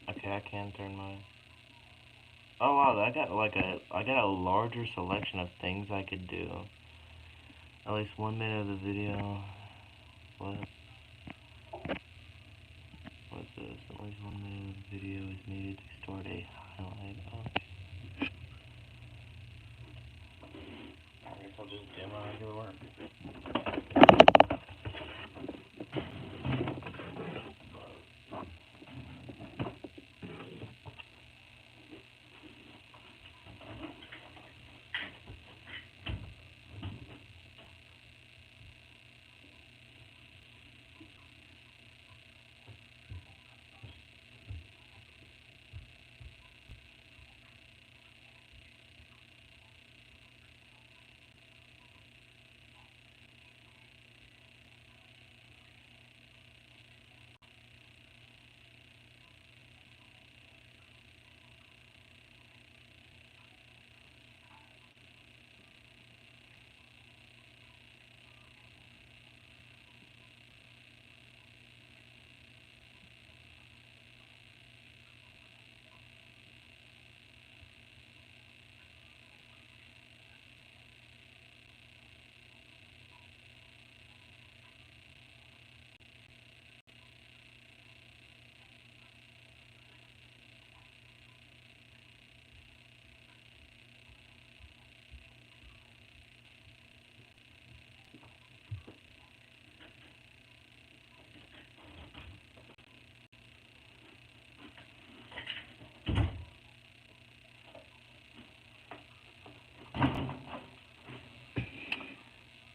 Okay, I can turn my... Oh wow, I got a larger selection of things I could do. At least 1 minute of the video. What? What's this? At least 1 minute of the video is needed to start a highlight. Okay. I guess I'll just do my regular work.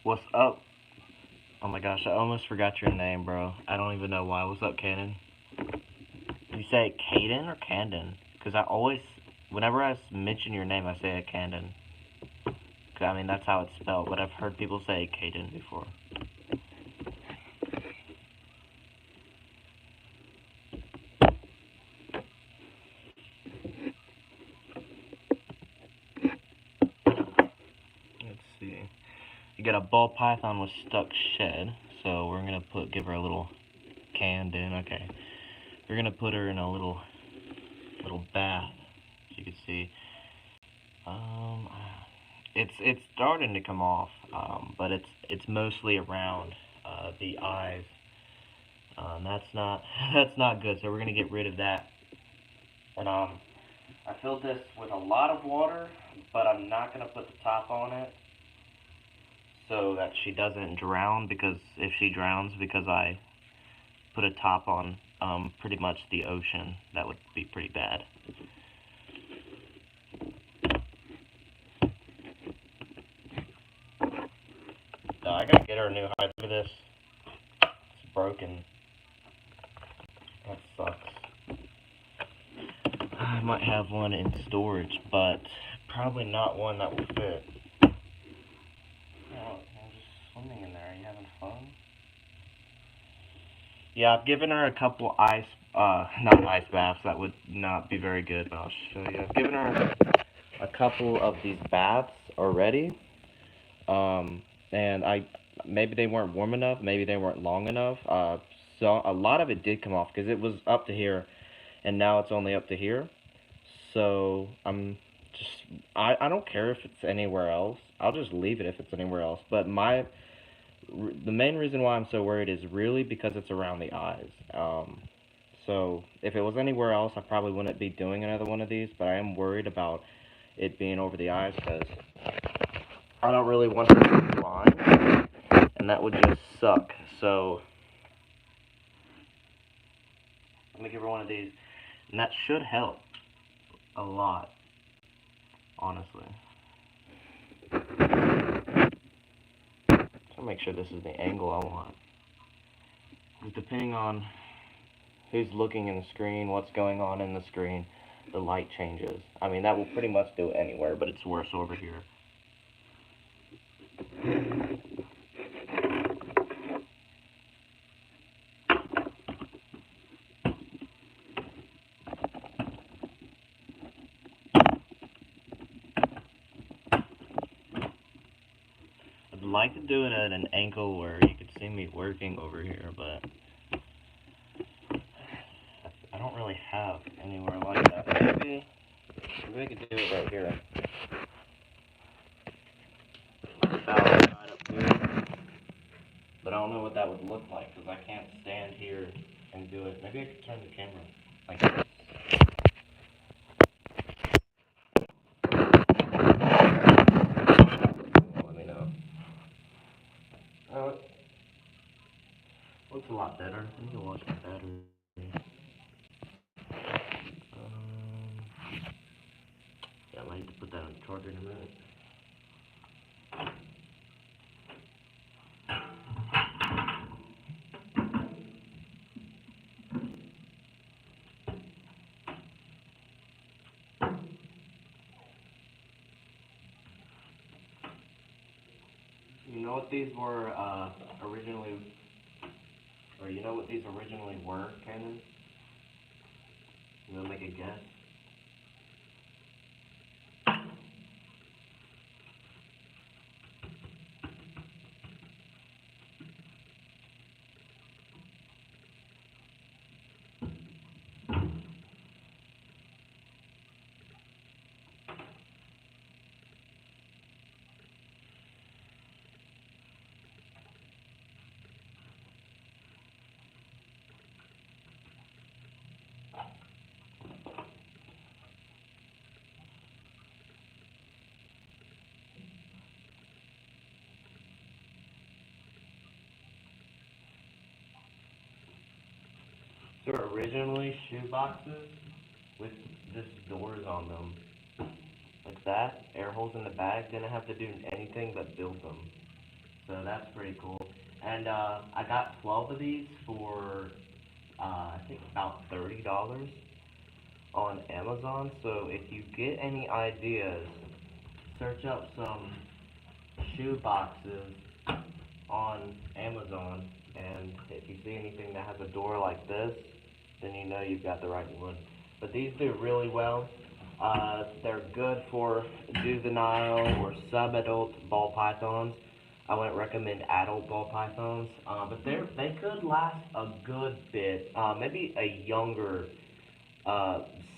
What's up? Oh my gosh, I almost forgot your name, bro. I don't even know why. What's up, Cannon? You say Caden or Candon? Because I always, whenever I mention your name, I say it Candon. I mean, that's how it's spelled, but I've heard people say Caden before. Let's see. You got a ball python with stuck shed, so we're gonna give her a little Candon. Okay. We're gonna put her in a little bath, as you can see. It's starting to come off, but it's mostly around the eyes. That's not good. So we're gonna get rid of that. And I filled this with a lot of water, but I'm not gonna put the top on it so that she doesn't drown. Because if she drowns because I put a top on pretty much the ocean, that would be pretty bad. I gotta get her a new hide. Look at this. It's broken. That sucks. I might have one in storage, but probably not one that will fit. Oh, I'm just swimming in there. Are you having fun? Yeah, I've given her a couple not ice baths. That would not be very good, but I'll show you. I've given her a couple of these baths already. And maybe they weren't warm enough, maybe they weren't long enough. So a lot of it did come off because it was up to here, and now it's only up to here. So I don't care if it's anywhere else. I'll just leave it if it's anywhere else. But the main reason why I'm so worried is really because it's around the eyes. So if it was anywhere else, I probably wouldn't be doing another one of these. But I am worried about it being over the eyes because I don't really want her to be blind, and that would just suck. So let me give her one of these, and that should help a lot, honestly. So make sure this is the angle I want. Because depending on who's looking in the screen, what's going on in the screen, the light changes. I mean, that will pretty much do it anywhere, but it's worse over here. I'd like to do it at an angle where you could see me working over here, but I don't really really have anywhere like that. Maybe we could do it right here. Outside up here. But I don't know what that would look like because I can't stand here and do it. Maybe I could turn the camera like this. Let me know. Oh, it looks a lot better. I need to watch my battery. Yeah, I might need to put that on the charger in a minute. You know what these were originally, or you know what these originally were, Cannon? You want to make a guess? They were originally shoe boxes with just doors on them. Like that, air holes in the bag, didn't have to do anything but build them. So that's pretty cool. And I got 12 of these for I think about $30 on Amazon. So if you get any ideas, search up some shoe boxes on Amazon, and if you see anything that has a door like this, then you know you've got the right one. But these do really well. They're good for juvenile or sub-adult ball pythons. I wouldn't recommend adult ball pythons, but they could last a good bit. Maybe a younger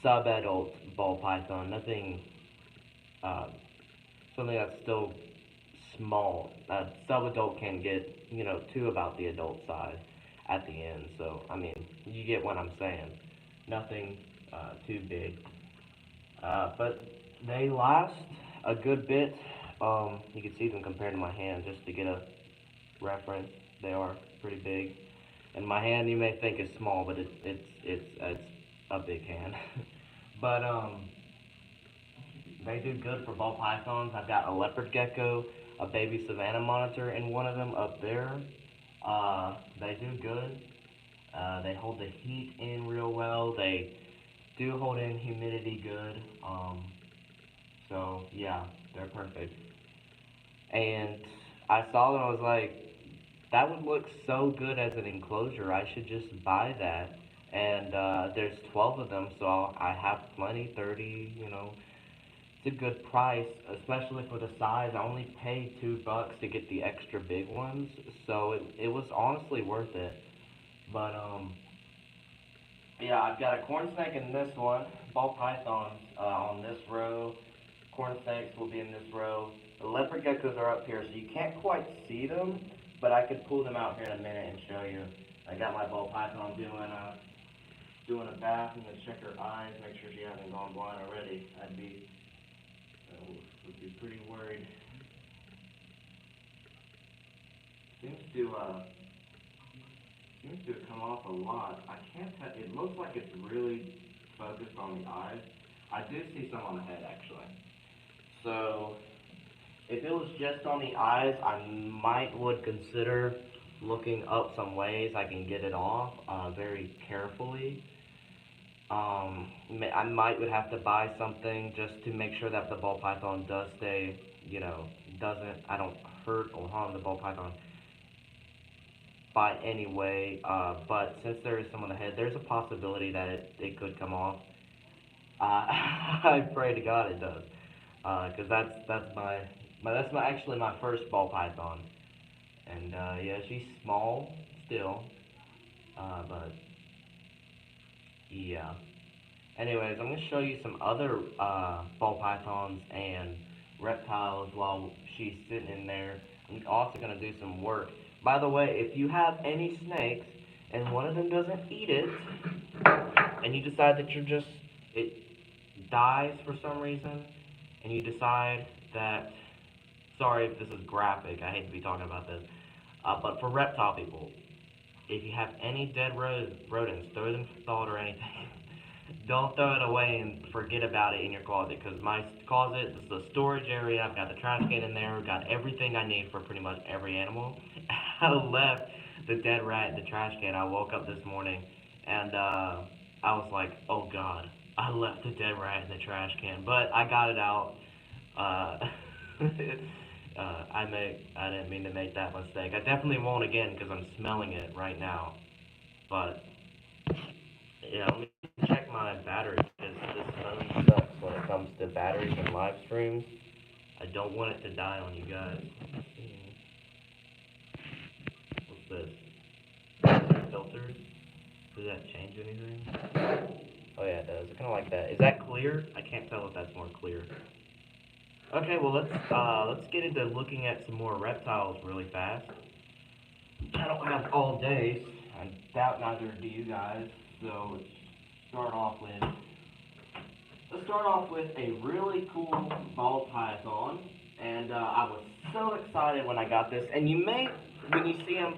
sub-adult ball python, nothing, uh, something that's still small. Sub-adult can get, to about the adult size at the end. So, I mean, you get what I'm saying. Nothing too big. But they last a good bit. You can see them compared to my hand just to get a reference. They are pretty big. And my hand you may think is small, but it's a big hand. But they do good for ball pythons. I've got a leopard gecko, a baby savanna monitor in one of them up there. They do good. They hold the heat in real well. They do hold in humidity good. So yeah, they're perfect. And I saw them, I was like, that would look so good as an enclosure. I should just buy that. And there's 12 of them, so I have plenty, 30, it's a good price, especially for the size. I only paid $2 to get the extra big ones, so it was honestly worth it. But yeah, I've got a corn snake in this one, ball pythons on this row. Corn snakes will be in this row. The leopard geckos are up here, so you can't quite see them, but I could pull them out here in a minute and show you. I got my ball python doing a bath and to check her eyes, make sure she hasn't gone blind already. Would be pretty worried. Seems to come off a lot. I can't tell. It looks like it's really focused on the eyes. I do see some on the head actually. So if it was just on the eyes, I would consider looking up some ways I can get it off very carefully. I would have to buy something just to make sure that the ball python does stay, I don't hurt or harm the ball python by any way. But since there is some on the head, there's a possibility that it could come off. I pray to God it does, because that's actually my first ball python, and yeah, she's small still, but Yeah. Anyways, I'm going to show you some other ball pythons and reptiles while she's sitting in there. I'm also going to do some work. By the way, if you have any snakes and one of them doesn't eat it, and you decide that it dies for some reason, and you decide that, sorry if this is graphic, I hate to be talking about this, but for reptile people, if you have any dead rodents, throw them for thought or anything. Don't throw it away and forget about it in your closet, because my closet is the storage area. I've got the trash can in there. I've got everything I need for pretty much every animal. I left the dead rat in the trash can. I woke up this morning and I was like, oh God, I left the dead rat in the trash can. But I got it out. Uh, I didn't mean to make that mistake. I definitely won't again because I'm smelling it right now. But yeah, let me check my battery because this phone sucks when it comes to batteries and live streams. I don't want it to die on you guys. What's this? Filters? Does that change anything? Oh yeah, it does. I kind of like that. Is that clear? I can't tell if that's more clear. Okay, well let's get into looking at some more reptiles really fast. I don't have all day. I doubt neither do you guys. So start off with let's start off with a really cool ball python, and I was so excited when I got this. And you may, when you see him,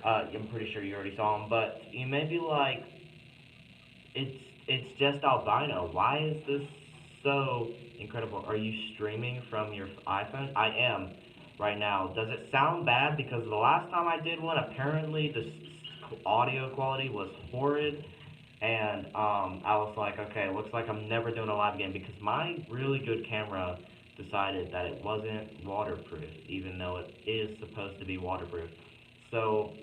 I'm pretty sure you already saw him, but you may be like, it's it's just albino. Why is this so incredible? Are you streaming from your iPhone? I am right now. Does it sound bad? Because the last time I did one, apparently the audio quality was horrid, and I was like, okay, looks like I'm never doing a live again because my really good camera decided that it wasn't waterproof, even though it is supposed to be waterproof. So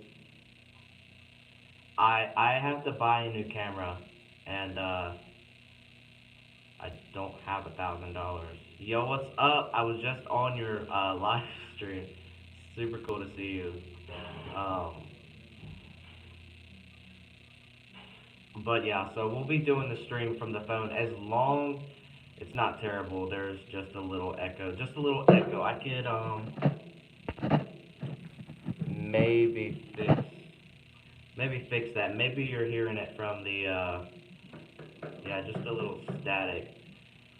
I have to buy a new camera, and I don't have $1,000. Yo, what's up? I was just on your live stream. Super cool to see you. Um, but yeah, so we'll be doing the stream from the phone as long. It's not terrible. There's just a little echo. Just a little echo. I could maybe fix that. Maybe you're hearing it from the yeah, just a little static.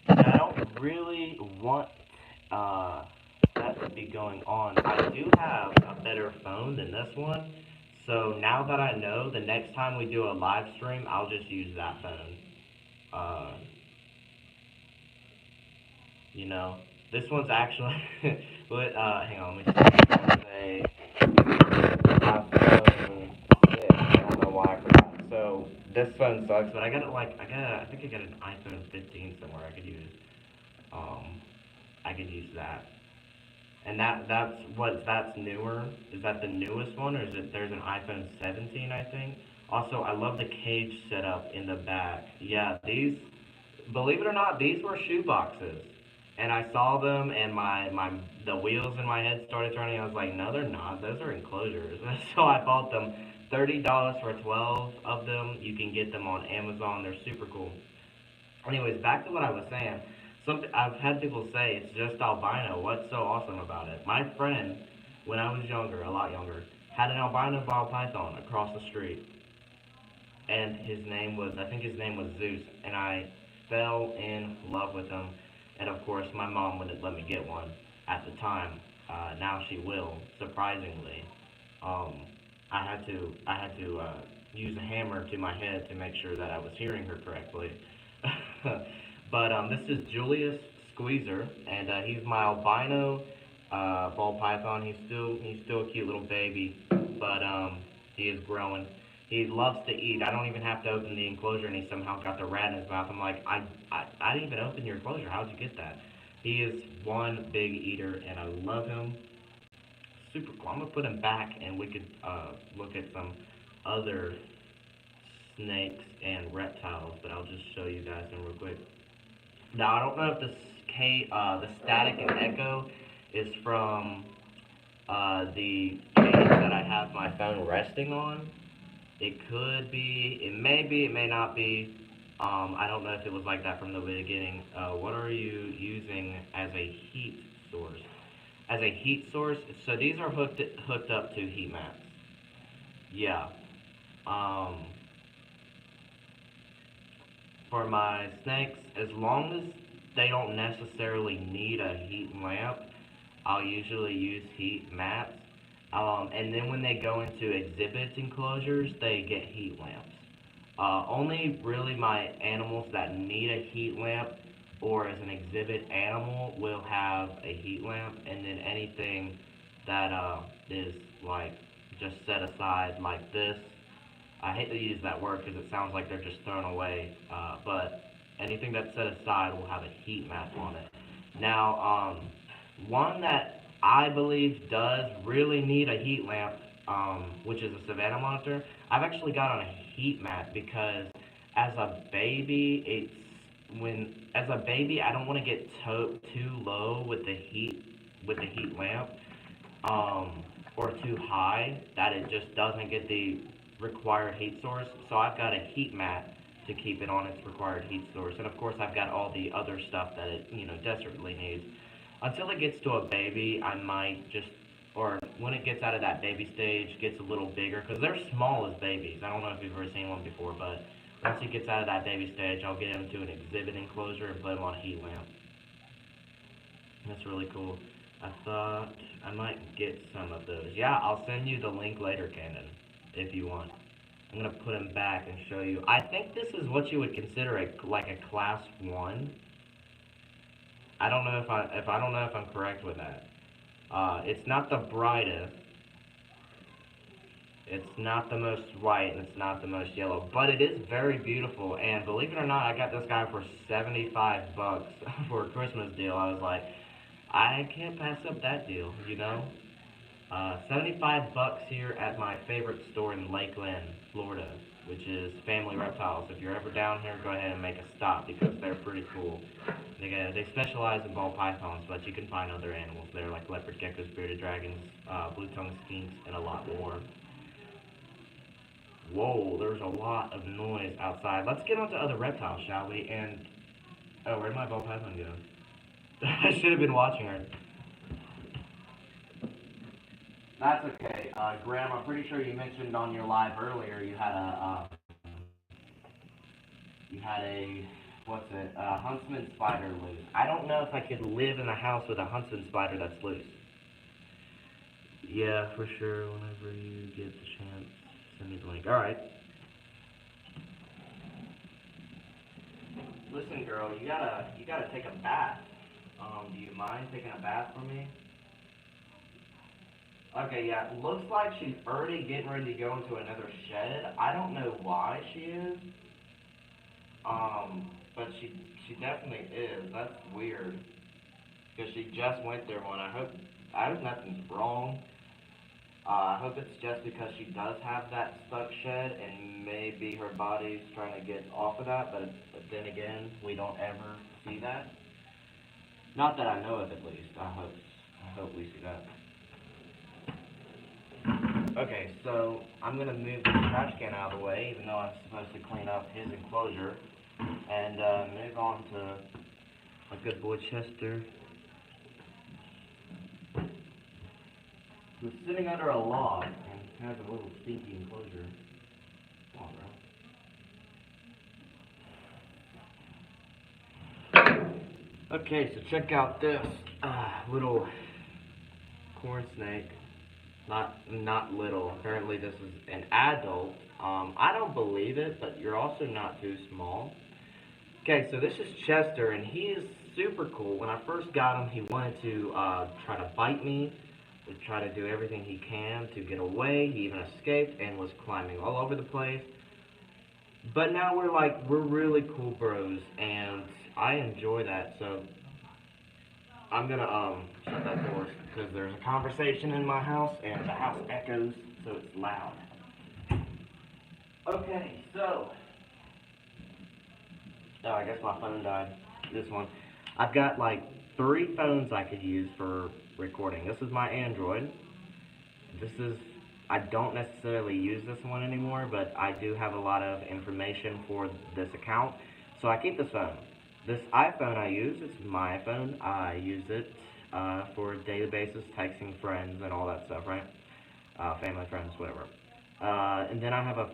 And I don't really want that to be going on. I do have a better phone than this one, so now that I know, the next time we do a live stream, I'll just use that phone. Uh, you know, this one's actually, but hang on, let me see. iPhone 6. I don't know why I forgot. So this phone sucks, but I think I got an iPhone 15 somewhere I could use. Um, I could use that. And that's newer. Is that the newest one, or is it? There's an iPhone 17, I think. Also, I love the cage setup in the back. Yeah, these, believe it or not, these were shoe boxes. And I saw them, and the wheels in my head started turning. I was like, no, they're not. Those are enclosures. So I bought them. $30 for 12 of them. You can get them on Amazon. They're super cool. Anyways, back to what I was saying. I've had people say it's just albino. What's so awesome about it? My friend, when I was younger, a lot younger, had an albino ball python across the street, and I think his name was Zeus, and I fell in love with him. And of course, my mom wouldn't let me get one at the time. Now she will, surprisingly. Um, I had to use a hammer to my head to make sure that I was hearing her correctly. But this is Julius Squeezer, and he's my albino ball python. He's still a cute little baby, but he is growing. He loves to eat. I don't even have to open the enclosure, and he somehow got the rat in his mouth. I'm like, I didn't even open your enclosure. How'd you get that? He is one big eater, and I love him. Super cool. I'm gonna put him back, and we could look at some other snakes and reptiles, but I'll just show you guys them real quick. Now I don't know if the static and echo is from the case that I have my phone resting on. It could be, it may be, it may not be. I don't know if it was like that from the beginning. What are you using as a heat source? As a heat source, so these are hooked up to heat mats. Yeah. Um, for my snakes, as long as they don't necessarily need a heat lamp, I'll usually use heat mats. And then when they go into exhibit enclosures, they get heat lamps. Only really my animals that need a heat lamp or as an exhibit animal will have a heat lamp, and then anything that is like just set aside like this. I hate to use that word because it sounds like they're just thrown away, but anything that's set aside will have a heat mat on it. Now, one that I believe does really need a heat lamp, which is a Savannah monitor. I've actually got on a heat mat because as a baby, as a baby I don't want to get too low with the heat lamp, or too high that it just doesn't get the required heat source. So I've got a heat mat to keep it on its required heat source, and of course I've got all the other stuff that it desperately needs. Until it gets to a baby, I might just, or when it gets out of that baby stage, gets a little bigger, because they're small as babies. I don't know if you've ever seen one before, but once it gets out of that baby stage, I'll get him to an exhibit enclosure and put him on a heat lamp. That's really cool. I thought I might get some of those. Yeah, I'll send you the link later, Cannon, if you want. I'm gonna put him back and show you. I think this is what you would consider like a class 1. I don't know if I'm correct with that. It's not the brightest. It's not the most white, and it's not the most yellow, but it is very beautiful. And believe it or not, I got this guy for 75 bucks for a Christmas deal. I was like, I can't pass up that deal, 75 bucks here at my favorite store in Lakeland, Florida, which is Family Reptiles. If you're ever down here, go ahead and make a stop because they're pretty cool. They specialize in ball pythons, but you can find other animals there like leopard geckos, bearded dragons, blue-tongued skinks, and a lot more. Whoa, there's a lot of noise outside. Let's get on to other reptiles, shall we? And, oh, where'd my ball python go? I should have been watching her. That's okay. Graham, I'm pretty sure you mentioned on your live earlier you had a, what's it, a huntsman spider loose. I don't know if I could live in a house with a huntsman spider that's loose. Yeah, for sure. Whenever you get the chance, send me the link. Alright. Listen, girl, you gotta take a bath. Do you mind taking a bath for me? Okay, yeah, looks like she's already getting ready to go into another shed. I don't know why she is. But she definitely is. That's weird. Because she just went there one. I hope nothing's wrong. I hope it's just because she does have that stuck shed and maybe her body's trying to get off of that, but then again, we don't ever see that. Not that I know of, at least. I hope we see that. Okay, so I'm going to move the trash can out of the way, even though I'm supposed to clean up his enclosure, and move on to my good boy Chester, who's sitting under a log and has a little stinky enclosure. Come on, bro. Okay, so check out this little corn snake. Not little. Apparently this is an adult. I don't believe it, but you're also not too small. Okay, so this is Chester, and he is super cool. When I first got him, he wanted to try to bite me, to try to do everything he can to get away. He even escaped and was climbing all over the place. But now we're really cool bros, and I enjoy that. So I'm gonna shut that door because there's a conversation in my house and the house echoes, so it's loud. Okay, so oh, I guess my phone died. This one. I've got like 3 phones I could use for recording. This is my Android. I don't necessarily use this one anymore, but I do have a lot of information for this account. So I keep this phone. This iPhone I use, it's my iPhone. I use it for daily basis, texting friends and all that stuff, right? Family, friends, whatever. And then I have an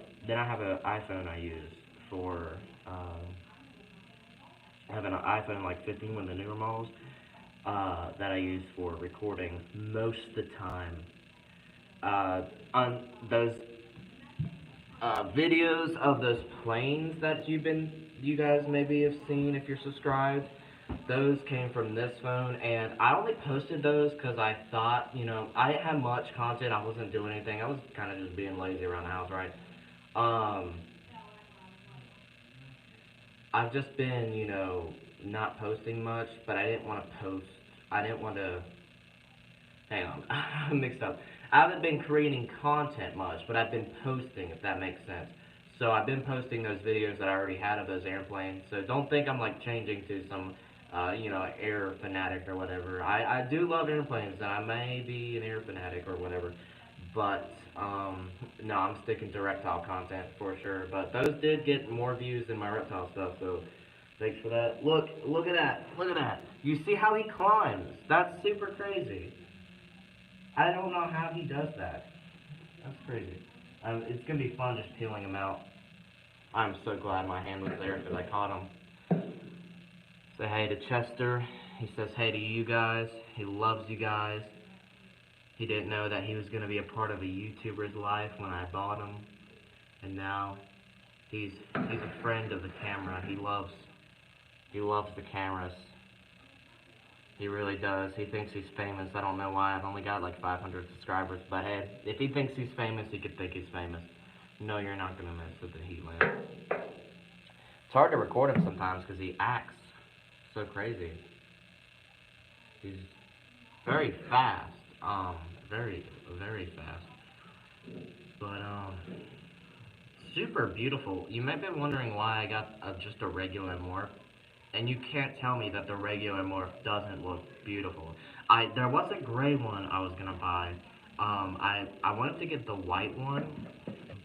iPhone I use for I have an iPhone like 15, one of the newer models, that I use for recording most of the time. On those videos of those planes that you guys maybe have seen if you're subscribed. Those came from this phone, and I only posted those because I thought, I didn't have much content. I wasn't doing anything. I was kind of just being lazy around the house, right? Um, I've just been, not posting much, but I didn't want to post. I didn't want to. Hang on, I'm mixed up. I haven't been creating content much, but I've been posting, if that makes sense. So I've been posting those videos that I already had of those airplanes. So don't think I'm like changing to some, air fanatic or whatever. I do love airplanes, and I may be an air fanatic or whatever. But no, I'm sticking to reptile content for sure. But those did get more views than my reptile stuff, so thanks for that. Look at that, look at that. You see how he climbs? That's super crazy. I don't know how he does that. That's crazy. It's gonna be fun just peeling him out. I'm so glad my hand was there because I caught him. Say hey to Chester. He says hey to you guys. He loves you guys. He didn't know that he was gonna be a part of a YouTuber's life when I bought him, and now he's a friend of the camera. He loves the cameras. He really does. He thinks he's famous. I don't know why. I've only got like 500 subscribers. But hey, if he thinks he's famous, he could think he's famous. No, you're not going to mess with the heat lamp. It's hard to record him sometimes because he acts so crazy. He's very fast. Very, very fast. But, super beautiful. You might be wondering why I got just a regular morph. And you can't tell me that the regular morph doesn't look beautiful. There was a gray one I was gonna buy. I wanted to get the white one,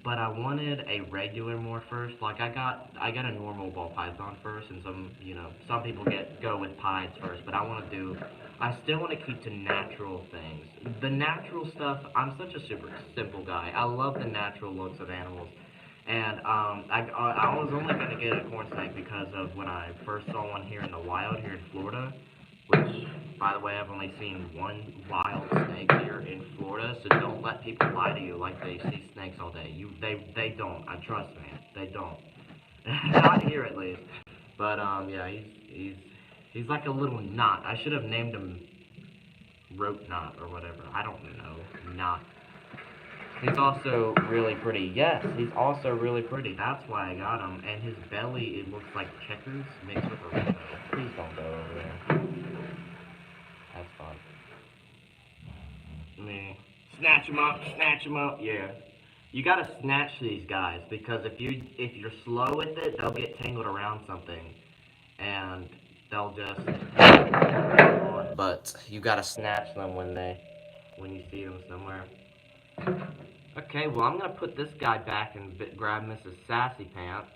but I wanted a regular morph first. Like I got a normal ball python first, and some people go with pies first. But I still want to keep to natural things. The natural stuff. I'm such a super simple guy. I love the natural looks of animals. And I was only going to get a corn snake because of when I first saw one here in the wild, here in Florida, which, by the way, I've only seen one wild snake here in Florida, so don't let people lie to you like they see snakes all day. They don't. I trust me, they don't. Not here at least. But yeah, he's like a little knot. I should have named him Rope Knot or whatever. I don't know, knot. He's also really pretty. Yes, he's also really pretty. That's why I got him. And his belly, it looks like checkers mixed with a rainbow. Please don't go over there. That's fun. Snatch him up, snatch him up. Yeah. You gotta snatch these guys because if you're slow with it, they'll get tangled around something, and they'll just. But you gotta snatch them when you see them somewhere. Okay, well, I'm going to put this guy back and grab Mrs. Sassy Pants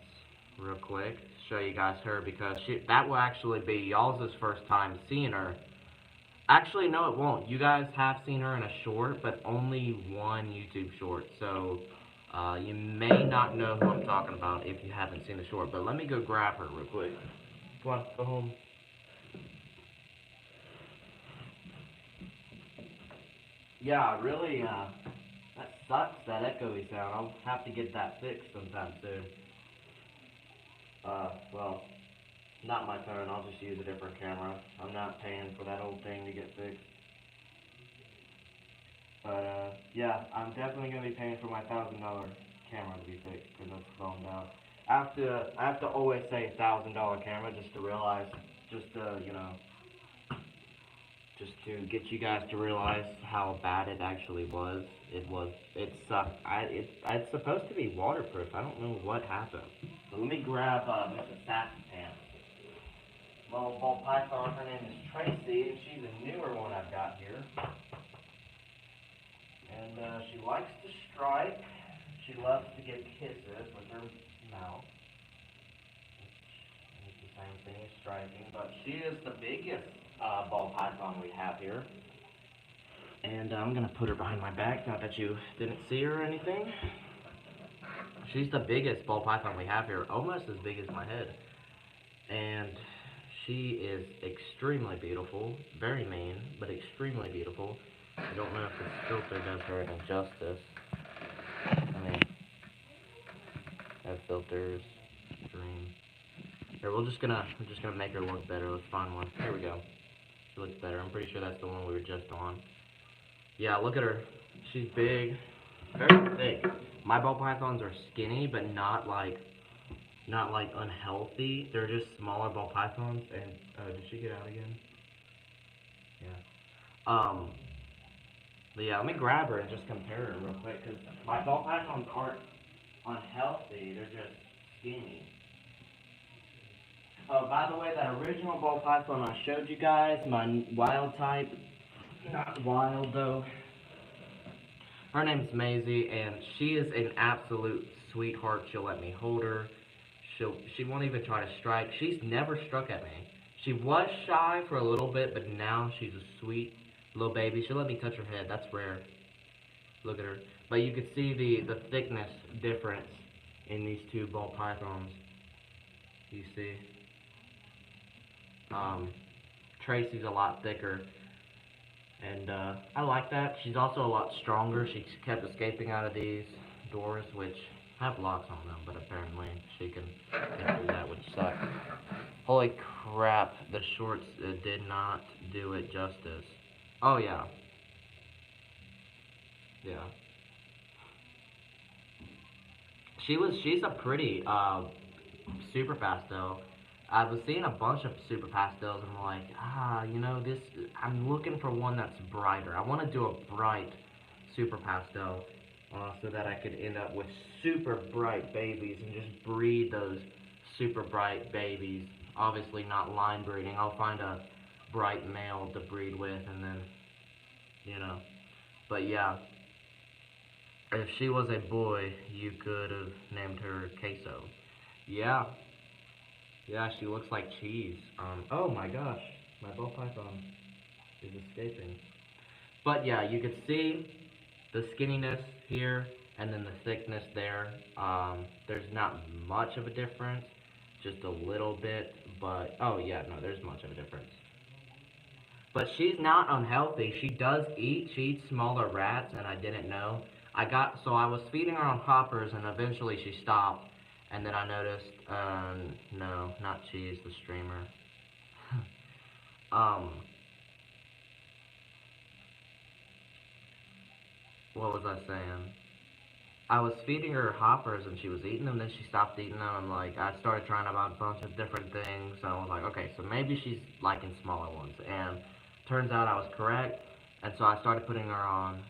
real quick. Show you guys her because that will actually be y'all's first time seeing her. Actually, no, it won't. You guys have seen her in a short, but only one YouTube short. So, you may not know who I'm talking about if you haven't seen the short. But let me go grab her real quick. Come on, go home. Yeah, really, that sucks, that echoey sound. I'll have to get that fixed sometime soon. Well, not my phone. I'll just use a different camera. I'm not paying for that old thing to get fixed. But, yeah, I'm definitely going to be paying for my $1,000 camera to be fixed because it's blown out. I have to always say $1,000 camera just to realize, just to get you guys to realize how bad it actually was. It sucked. It's supposed to be waterproof. I don't know what happened. So let me grab Mrs. Sassy Pants. Little ball python. Her name is Tracy, and she's a newer one I've got here. And she likes to strike. She loves to give kisses with her mouth. striking, but she is the biggest ball python we have here. And I'm gonna put her behind my back, not that you didn't see her or anything. She's the biggest ball python we have here, almost as big as my head. And she is extremely beautiful, very mean, but extremely beautiful. I don't know if this filter does her any justice. I mean, that filter's dream. Here, we're just gonna make her look better. Let's find one. Here we go. She looks better. I'm pretty sure that's the one we were just on. Yeah, look at her. She's big, very thick. My ball pythons are skinny, but not like unhealthy. They're just smaller ball pythons. And did she get out again? Yeah. But yeah, let me grab her and just compare her real quick, because my ball pythons aren't unhealthy. They're just skinny. Oh, by the way, that original ball python I showed you guys, my wild type, not wild though. Her name's Maisie, and she is an absolute sweetheart. She'll let me hold her. She won't even try to strike. She's never struck at me. She was shy for a little bit, but now she's a sweet little baby. She'll let me touch her head. That's rare. Look at her. But you can see the thickness difference in these two ball pythons. You see? Tracy's a lot thicker. And I like that. She's also a lot stronger. She kept escaping out of these doors, which have locks on them, but apparently she can do that, which sucks. Holy crap, the shorts did not do it justice. Oh yeah. Yeah. She's a pretty super fast though. I was seeing a bunch of super pastels and I'm like, you know, I'm looking for one that's brighter. I want to do a bright super pastel so that I could end up with super bright babies and just breed those super bright babies. Obviously not line breeding. I'll find a bright male to breed with and then, you know. But yeah, if she was a boy, you could have named her Queso. Yeah. Yeah, she looks like cheese. Oh my gosh, my ball python is escaping. But yeah, you can see the skinniness here and then the thickness there. There's not much of a difference, just a little bit, but oh yeah, no, there's much of a difference. But she's not unhealthy. She does eat. She eats smaller rats, and I didn't know. So I was feeding her on hoppers, and eventually she stopped. And then I noticed, no, not cheese, the streamer. um, what was I saying? I was feeding her hoppers and she was eating them, then she stopped eating them. I'm like, I started trying about a bunch of different things. So I was like, okay, so maybe she's liking smaller ones. And turns out I was correct. And so I started putting her on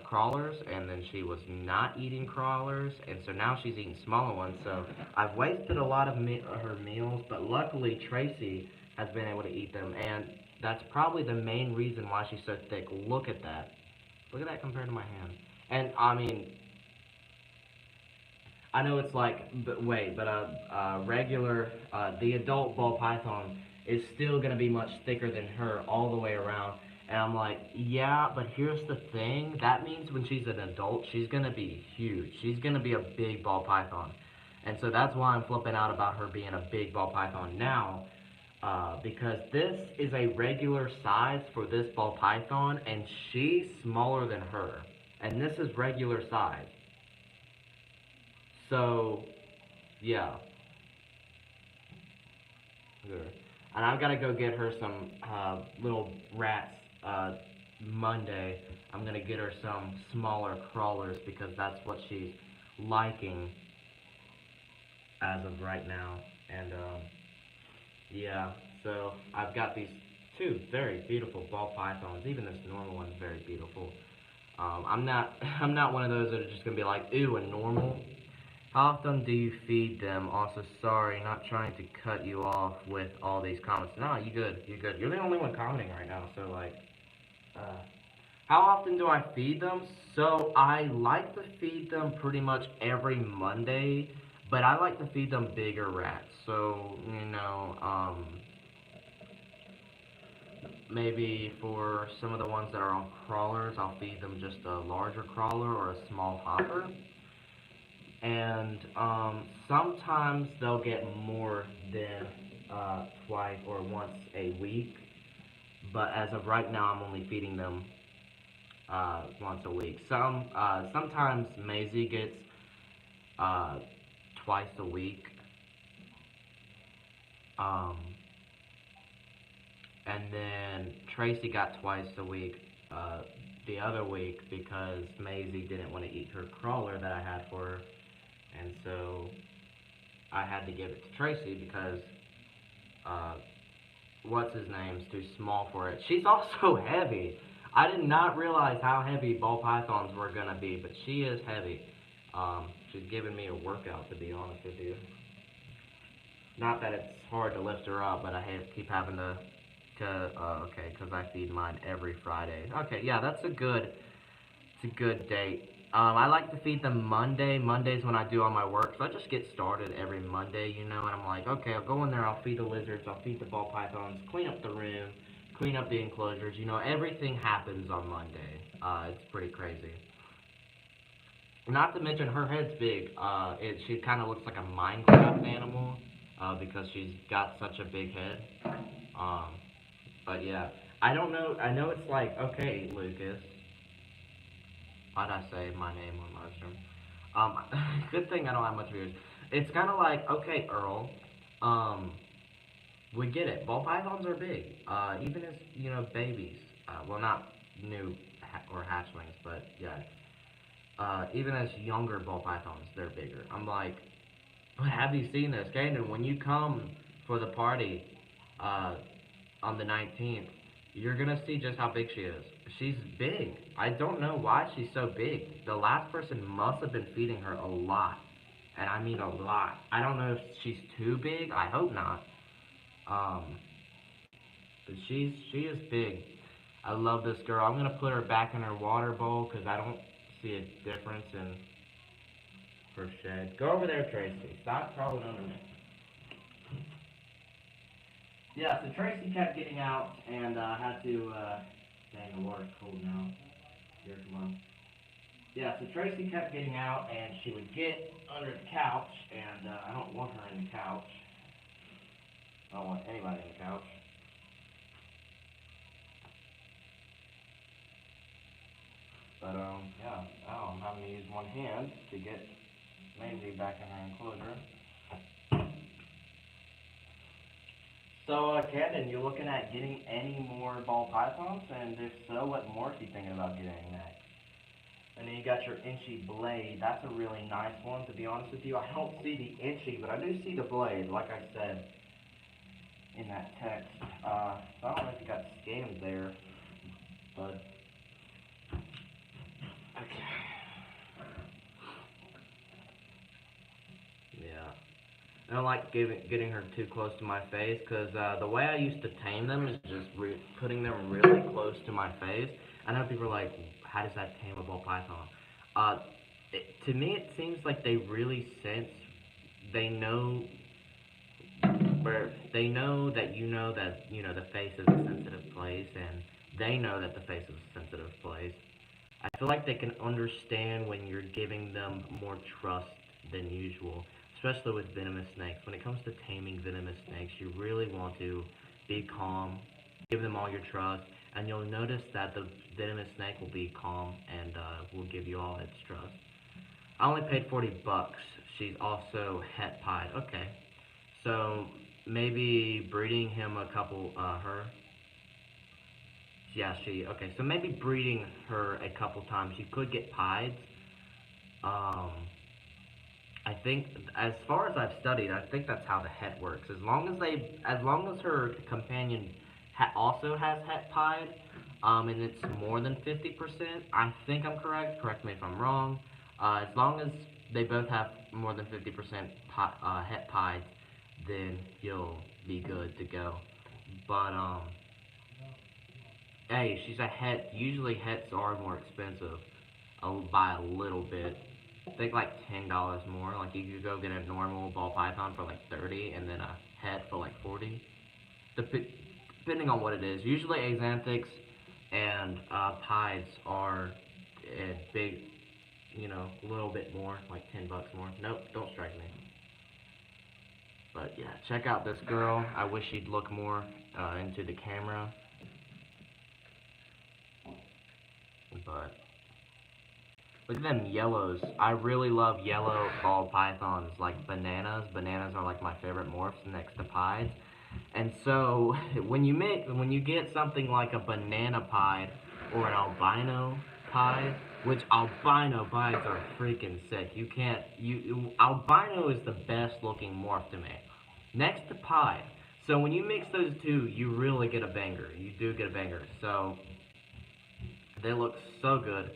crawlers, and then she was not eating crawlers, and so now she's eating smaller ones. So I've wasted a lot of her meals, but luckily Tracy has been able to eat them, and that's probably the main reason why she's so thick. Look at that. Look at that compared to my hand. And I mean, I know it's like, but wait, but regular, the adult ball python is still going to be much thicker than her all the way around. And I'm like, yeah, but here's the thing. That means when she's an adult, she's going to be huge. She's going to be a big ball python. And so that's why I'm flipping out about her being a big ball python now. Because this is a regular size for this ball python, and she's smaller than her. And this is regular size. So, yeah. Good. And I've got to go get her some little rats Monday. I'm going to get her some smaller crawlers because that's what she's liking as of right now. And, yeah, so I've got these two very beautiful ball pythons. Even this normal one's very beautiful. I'm not one of those that are just going to be like, ew, a normal. How often do you feed them? Also, sorry, not trying to cut you off with all these comments. No, you good, you good. You're the only one commenting right now, so like, how often do I feed them? So I like to feed them pretty much every Monday, But I like to feed them bigger rats. So, maybe for some of the ones that are on crawlers, I'll feed them just a larger crawler or a small hopper. And sometimes they'll get more than twice or once a week. But as of right now, I'm only feeding them once a week. Sometimes Maisie gets uh, twice a week. Um, and then Tracy got twice a week the other week because Maisie didn't want to eat her crawler that I had for her, and so I had to give it to Tracy because uh, what's his name's too small for it. She's also heavy. I did not realize how heavy ball pythons were gonna be, but she is heavy. She's giving me a workout, to be honest with you. Not that it's hard to lift her up, but keep having okay, because I feed mine every Friday. Okay, yeah, it's a good date. I like to feed them Monday. Monday's when I do all my work, so I just get started every Monday, and I'm like, okay, I'll go in there, I'll feed the lizards, I'll feed the ball pythons, clean up the room, clean up the enclosures. Everything happens on Monday. It's pretty crazy. Not to mention her head's big. She kind of looks like a Minecraft animal because she's got such a big head. Um, but yeah, I don't know. I know it's like, okay, Lucas. Why'd I say my name on my stream? Good thing I don't have much viewers. It's kind of like, okay, Earl. Um, we get it. Ball pythons are big. Even as babies. Well, not new or hatchlings, but yeah. Even as younger ball pythons, they're bigger. I'm like, but have you seen this, Kaden? When you come for the party, uh, on the 19th, you're gonna see just how big she is. She's big. I don't know why she's so big. The last person must have been feeding her a lot. And I mean a lot. I don't know if she's too big. I hope not. Um, but she is big. I love this girl. I'm gonna put her back in her water bowl because I don't see a difference in her shed. Go over there, Tracy. Stop crawling under me. Yeah, so Tracy kept getting out, and I had to, dang, the water's cold now. Here, come on. Yeah, so Tracy kept getting out, and she would get under the couch, and I don't want her in the couch. I don't want anybody in the couch. But, yeah, now I'm having to use one hand to get Maisie back in her enclosure. So, Camden, you looking at getting any more ball pythons? And if so, what more are you thinking about getting next? And then you got your inchy blade. That's a really nice one, to be honest with you. I don't see the inchy, but I do see the blade, like I said in that text. So I don't know if you got scammed there, but okay. Yeah. I don't like getting her too close to my face because the way I used to tame them is just putting them really close to my face. I know people are like, how does that tame a ball python? Uh, to me, it seems like they really sense, they know where they know that the face is a sensitive place, and they know that the face is a sensitive place. I feel like they can understand when you're giving them more trust than usual, especially with venomous snakes. When it comes to taming venomous snakes, you really want to be calm, give them all your trust, and you'll notice that the venomous snake will be calm and will give you all its trust. I only paid 40 bucks. She's also het pied. Okay, so maybe breeding him a couple. Her. Yeah, okay, so maybe breeding her a couple times. You could get pieds. Um, I think, as far as I've studied, I think that's how the het works. As long as her companion also has het pied, and it's more than 50%, I think I'm correct. Correct me if I'm wrong. As long as they both have more than 50% het pied, then you'll be good to go. But hey, she's a het. Usually hets are more expensive by a little bit. I think like $10 more. Like you could go get a normal ball python for like 30, and then a het for like 40. Depending on what it is. Usually axanthics and pieds are a big, a little bit more, like $10 more. Nope, don't strike me. But yeah, check out this girl. I wish she'd look more into the camera. But look at them yellows. I really love yellow ball pythons, like bananas. Bananas are like my favorite morphs next to pieds. And so when you get something like a banana pied or an albino pied, which albino pieds are freaking sick. You can't albino is the best looking morph to me. Next to pied. So when you mix those two, you really get a banger. You do get a banger. So they look so good.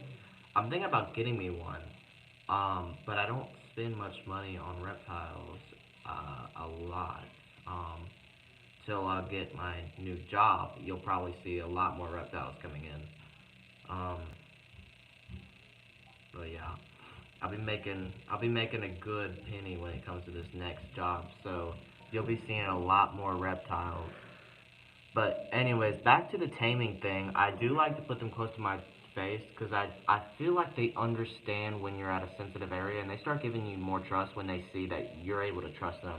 I'm thinking about getting me one. But I don't spend much money on reptiles a lot. Till I get my new job, you'll probably see a lot more reptiles coming in. Um, but yeah, I'll be making a good penny when it comes to this next job. So you'll be seeing a lot more reptiles. But anyways, back to the taming thing. I do like to put them close to my face because I feel like they understand when you're at a sensitive area, and they start giving you more trust when they see that you're able to trust them.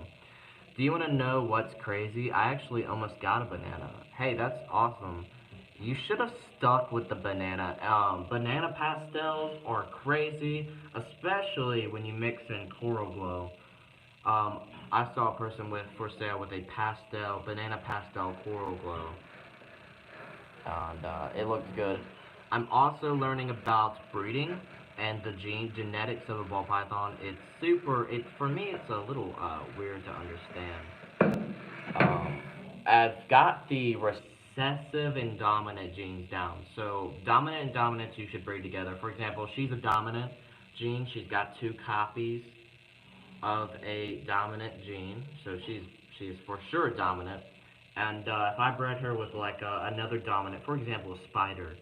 Do you want to know what's crazy? I actually almost got a banana. Hey, that's awesome. You should have stuck with the banana. Banana pastels are crazy, especially when you mix in coral glow. Um, I saw a person with for sale with a banana pastel coral glow, and it looked good. I'm also learning about breeding and the genetics of a ball python. It's super. It for me, it's a little weird to understand. I've got the recessive and dominant genes down. So dominant and dominant you should breed together. For example, she's a dominant gene. She's got two copies of a dominant gene. So she's for sure dominant. And if I bred her with like another dominant, for example, a spider,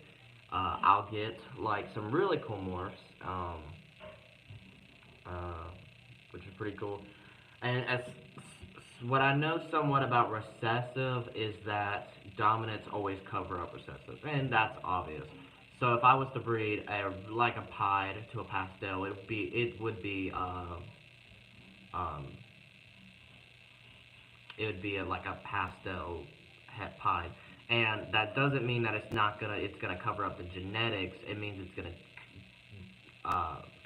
I'll get like some really cool morphs, uh, which is pretty cool. And as what I know somewhat about recessive is that dominants always cover up recessive, and that's obvious. So if I was to breed like a pied to a pastel, um, it would be like a pastel het pied, and that doesn't mean that it's gonna cover up the genetics. It means it's gonna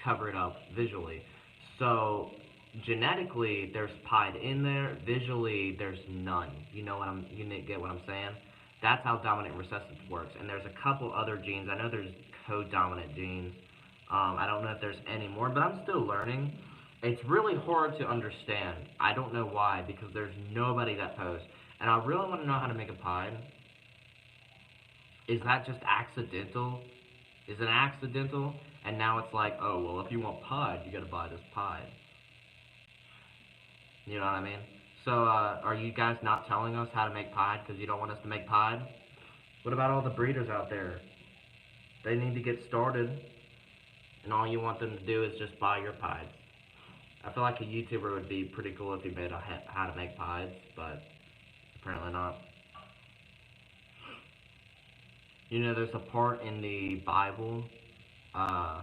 cover it up visually. So genetically, there's pied in there. Visually, there's none. You get what I'm saying? That's how dominant recessive works. And there's a couple other genes. I know there's co-dominant genes. I don't know if there's any more, but I'm still learning. It's really hard to understand. I don't know why, because there's nobody that posts. And I really want to know how to make a pied. Is that just accidental? Is it accidental? And now it's like, oh, well, if you want pied, you gotta buy this pied. You know what I mean? So, are you guys not telling us how to make pied because you don't want us to make pied? What about all the breeders out there? They need to get started, and all you want them to do is just buy your pieds. I feel like a YouTuber would be pretty cool if he made a how to make pieds, but apparently not. There's a part in the Bible. Uh,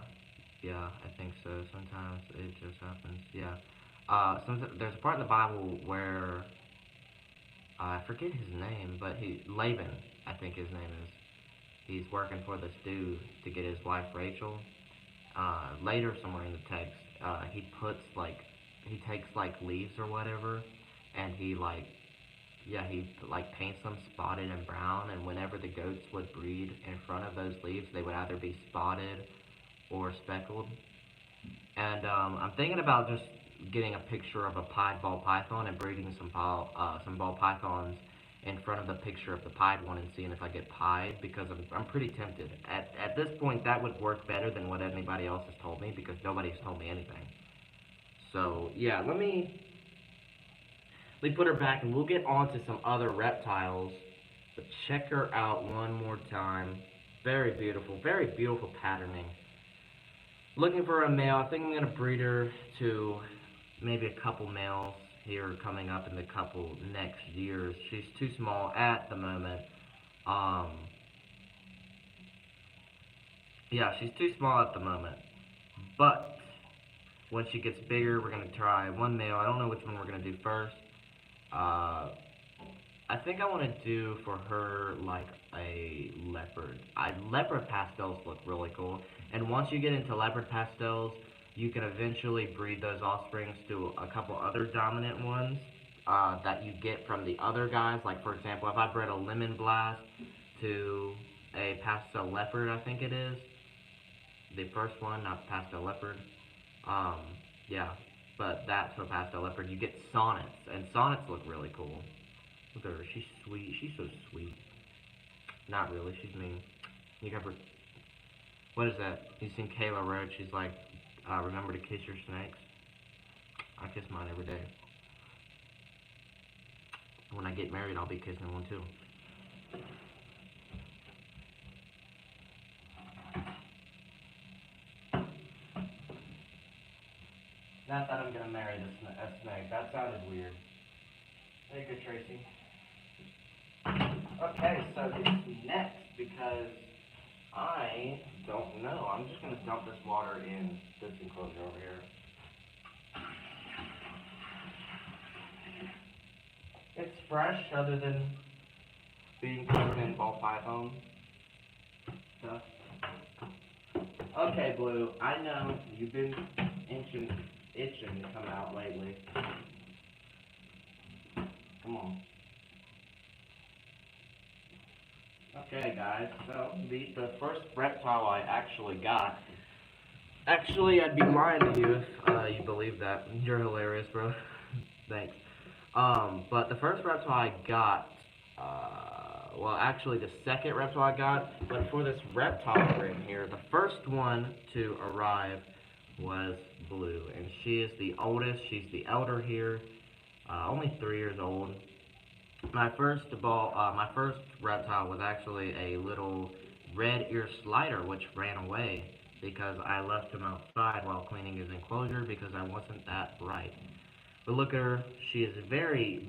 yeah, I think so. Sometimes it just happens. Yeah. There's a part in the Bible where I forget his name, but Laban, I think his name is. He's working for this dude to get his wife Rachel. Later, somewhere in the text, he takes like leaves or whatever, and he like paints them spotted and brown, and whenever the goats would breed in front of those leaves, they would either be spotted or speckled. And I'm thinking about just getting a picture of a pied ball python and breeding some ball pythons in front of the picture of the pied one and seeing if I get pied, because I'm pretty tempted. At this point, that would work better than what anybody else has told me, because nobody's told me anything. So yeah, let me put her back, and we'll get on to some other reptiles. But check her out one more time. Very beautiful patterning. Looking for a male. I think I'm gonna breed her to maybe a couple males here coming up in the couple next years. She's too small at the moment. Um, yeah, she's too small at the moment. But when she gets bigger, we're gonna try one male. I don't know which one we're gonna do first. Uh, I think I want to do for her like a leopard. Leopard pastels look really cool, and once you get into leopard pastels, you can eventually breed those offsprings to a couple other dominant ones that you get from the other guys. Like for example, if I bred a lemon blast to a pastel leopard, I think it is the first one, not the pastel leopard. Um, yeah, but that's a pastel leopard. You get sonnets, and sonnets look really cool. Look at her. She's sweet. She's so sweet. Not really. She's mean. You got her. What is that? You seen Kayla Roach? She's like, remember to kiss your snakes. I kiss mine every day. When I get married, I'll be kissing one too. Not that I'm gonna marry a snake. That sounded weird. There you go, Tracy. Okay, so it's next because I don't know. I'm just gonna dump this water in this enclosure over here. It's fresh, other than being covered in ball python stuff. Okay, Blue. I know you've been itching to come out lately. Come on. Okay, guys. So the first reptile I actually got. Actually, I'd be lying to you if you believe that. You're hilarious, bro. Thanks. But the first reptile I got, well, actually the second reptile I got, but for this reptile ring here, the first one to arrive was Blue, and she is the oldest. She's the elder here, only 3 years old. My first reptile was actually a little red ear slider, which ran away because I left him outside while cleaning his enclosure because I wasn't that bright. But look at her. She is very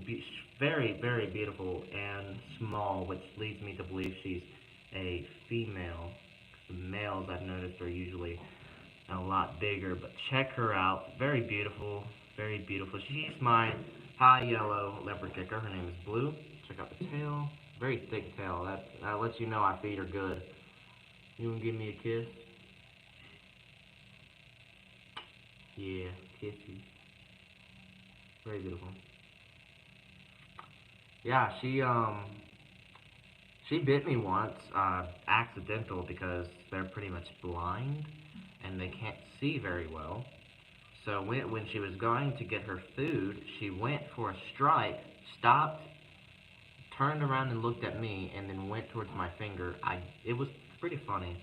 beautiful and small, which leads me to believe she's a female. The males I've noticed are usually a lot bigger, but check her out. Very beautiful, very beautiful. She's my high yellow leopard gecko. Her name is Blue. Check out the tail. Very thick tail. That lets you know I feed her good. You wanna give me a kiss? Yeah, kissy. Very beautiful. Yeah, she bit me once, accidental because they're pretty much blind and they can't see very well. So when she was going to get her food, she went for a strike, stopped, turned around and looked at me, and then went towards my finger. It was pretty funny.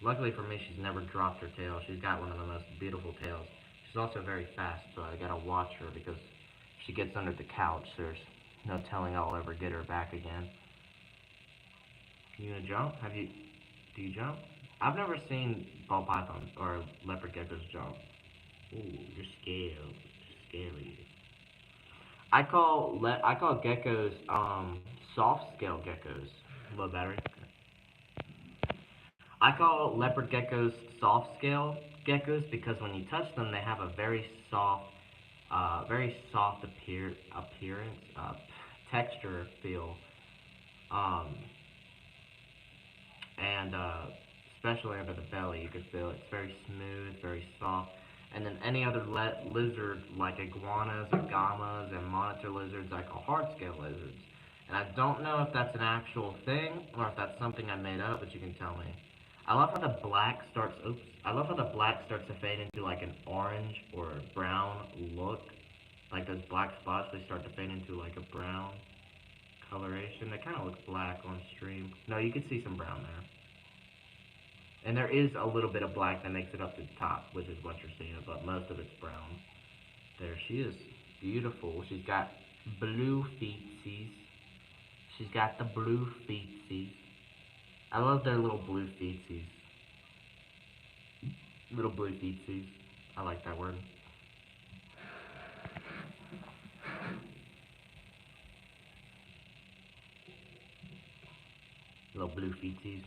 Luckily for me, she's never dropped her tail. She's got one of the most beautiful tails. She's also very fast, so I gotta watch her because if she gets under the couch, there's no telling I'll ever get her back again. You gonna jump? Do you jump? I've never seen ball pythons or leopard geckos jump. Ooh, you're scared. Scary. I call geckos soft scale geckos. Low battery. I call leopard geckos soft scale geckos because when you touch them, they have a very soft appearance, texture feel, um, and especially under the belly, you can feel it's very smooth, very soft. And then any other lizard like iguanas, agamas, and monitor lizards, I call hard scale lizards. And I don't know if that's an actual thing or if that's something I made up, but you can tell me. I love how the black starts. Oops. I love how the black starts to fade into like an orange or a brown look. Like those black spots, they start to fade into like a brown coloration. They kind of look black on stream. No, you can see some brown there. And there is a little bit of black that makes it up to the top, which is what you're seeing, but most of it's brown. There she is. Beautiful. She's got blue feetsies. She's got the blue feetsies. I love their little blue feetsies. Little blue feetsies. I like that word. Little blue feetsies.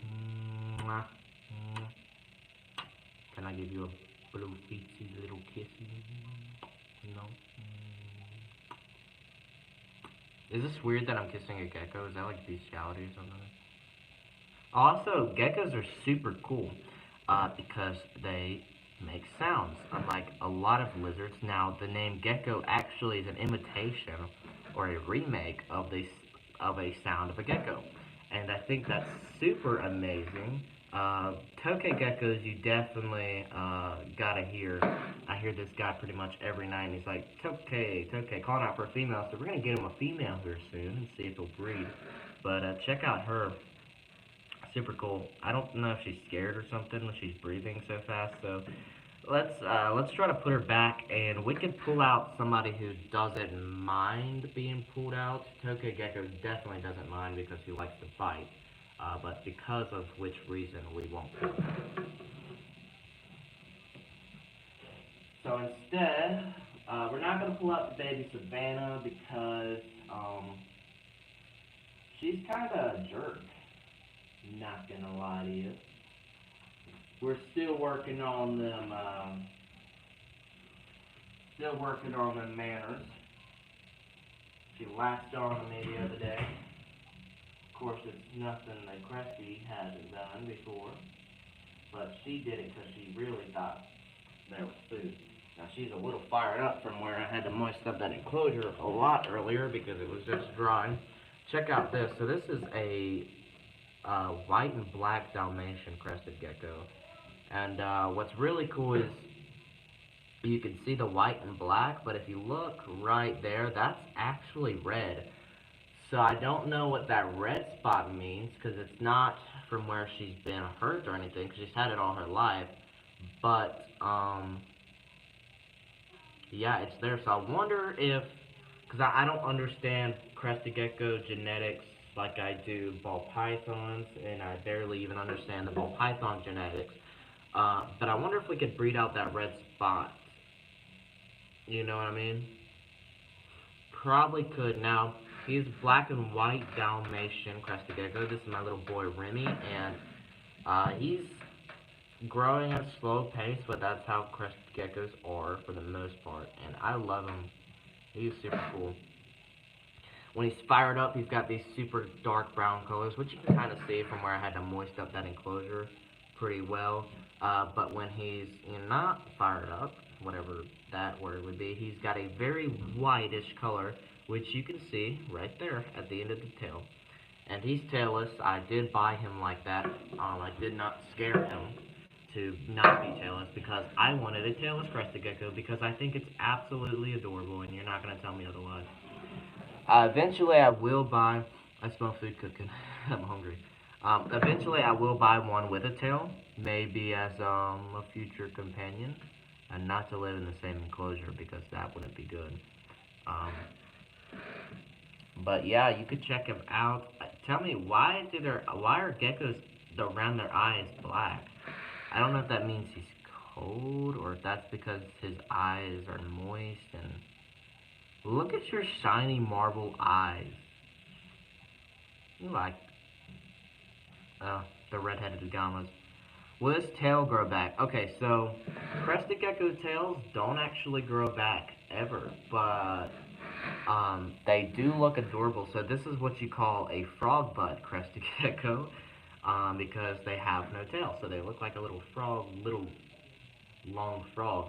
Mwah. Mwah. Can I give you a blue feetsies little kissy? No. Is this weird that I'm kissing a gecko? Is that like bestiality or something? Also, geckos are super cool because they make sounds, unlike a lot of lizards. Now, the name gecko actually is an imitation or a remake of a sound of a gecko, and I think that's super amazing. Tokay geckos, you definitely gotta hear. I hear this guy pretty much every night, and he's like, Tokay, Tokay, calling out for a female. So we're gonna get him a female here soon and see if he'll breed. But check out her. Super cool. I don't know if she's scared or something when she's breathing so fast. So let's try to put her back, and we can pull out somebody who doesn't mind being pulled out. Tokay Gecko definitely doesn't mind because he likes to fight, but because of which reason we won't pull him. So instead, we're not gonna pull out the baby Savannah because she's kind of a jerk. Not gonna lie to you. We're still working on them. Still working on them manners. She latched on to me the other day. Of course, it's nothing that Cresty hasn't done before, but she did it because she really thought there was food. Now she's a little fired up from where I had to moisten up that enclosure a lot earlier because it was just dry. Check out this. So this is a white and black Dalmatian crested gecko. And what's really cool is you can see the white and black, but if you look right there, that's actually red. So I don't know what that red spot means, because it's not from where she's been hurt or anything, because she's had it all her life. But, yeah, it's there. So I wonder if, because I don't understand crested gecko genetics like I do ball pythons, and I barely even understand the ball python genetics. But I wonder if we could breed out that red spot. You know what I mean? Probably could. Now, he's black and white Dalmatian crested gecko. This is my little boy Remy, and he's growing at a slow pace, but that's how crested geckos are for the most part. And I love him. He's super cool. When he's fired up, he's got these super dark brown colors, which you can kind of see from where I had to moist up that enclosure pretty well. But when he's not fired up, whatever that word would be, he's got a very whitish color, which you can see right there at the end of the tail. And he's tailless. I did buy him like that. I did not scare him to not be tailless because I wanted a tailless crested gecko because I think it's absolutely adorable, and you're not going to tell me otherwise. Eventually I will buy, I smell food cooking, I'm hungry. Eventually I will buy one with a tail, maybe as a future companion, and not to live in the same enclosure because that wouldn't be good. But yeah, you could check him out. Tell me, why are geckos around their eyes black? I don't know if that means he's cold or if that's because his eyes are moist. And look at your shiny marble eyes. You like the red-headed gammas. Will his tail grow back? Okay, so crested gecko tails don't actually grow back ever, but they do look adorable. So this is what you call a frog butt crested gecko, because they have no tail, so they look like a little frog, little long frog.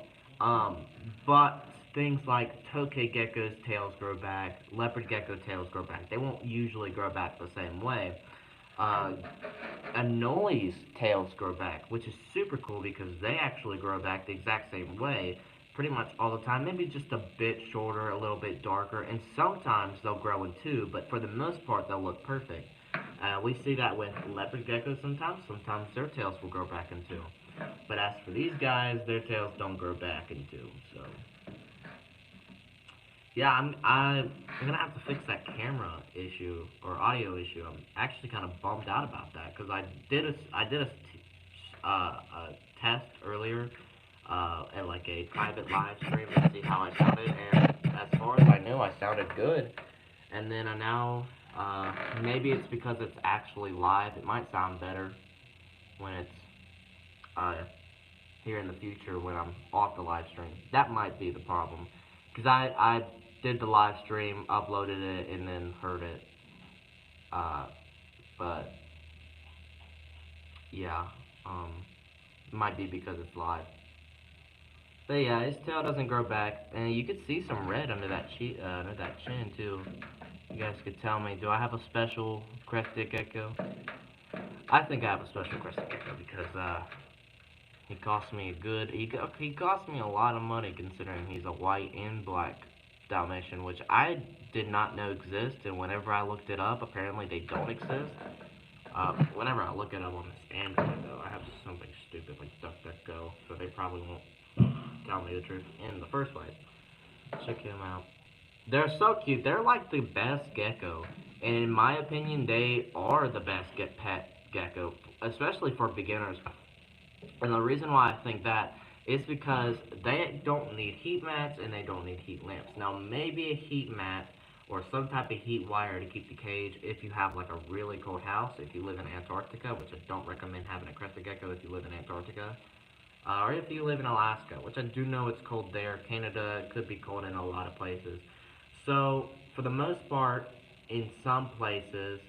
But things like tokay gecko's tails grow back, leopard gecko tails grow back. They won't usually grow back the same way. Anoles tails grow back, which is super cool because they actually grow back the exact same way pretty much all the time, maybe just a bit shorter, a little bit darker, and sometimes they'll grow in two, but for the most part they'll look perfect. We see that with leopard geckos sometimes their tails will grow back in two. But as for these guys, their tails don't grow back in two, so... Yeah, I'm gonna have to fix that camera issue or audio issue. I'm actually kind of bummed out about that because I did a a test earlier at like a private live stream to see how I sounded, and as far as I knew, I sounded good. And then I now, maybe it's because it's actually live. It might sound better when it's uh, here in the future when I'm off the live stream. That might be the problem, because I did the live stream, uploaded it, and then heard it. Uh, but yeah, it might be because it's live. But yeah, his tail doesn't grow back, and you could see some red under that under that chin too. You guys could tell me, do I have a special crested gecko? I think I have a special crested gecko because he cost me a good. He cost me a lot of money considering he's a white and black Dalmatian, which I did not know exist. And whenever I looked it up, apparently they don't exist. Whenever I look it up on this Android, though, I have something stupid like DuckDuckGo, so they probably won't tell me the truth in the first place. Check them out. They're so cute. They're like the best gecko, and in my opinion, they are the best pet gecko, especially for beginners. And the reason why I think that is because they don't need heat mats and they don't need heat lamps. Now, maybe a heat mat or some type of heat wire to keep the cage if you have like a really cold house, if you live in Antarctica, which I don't recommend having a crested gecko if you live in Antarctica. Or if you live in Alaska, which I do know it's cold there. Canada, it could be cold in a lot of places. So, for the most part, in some places,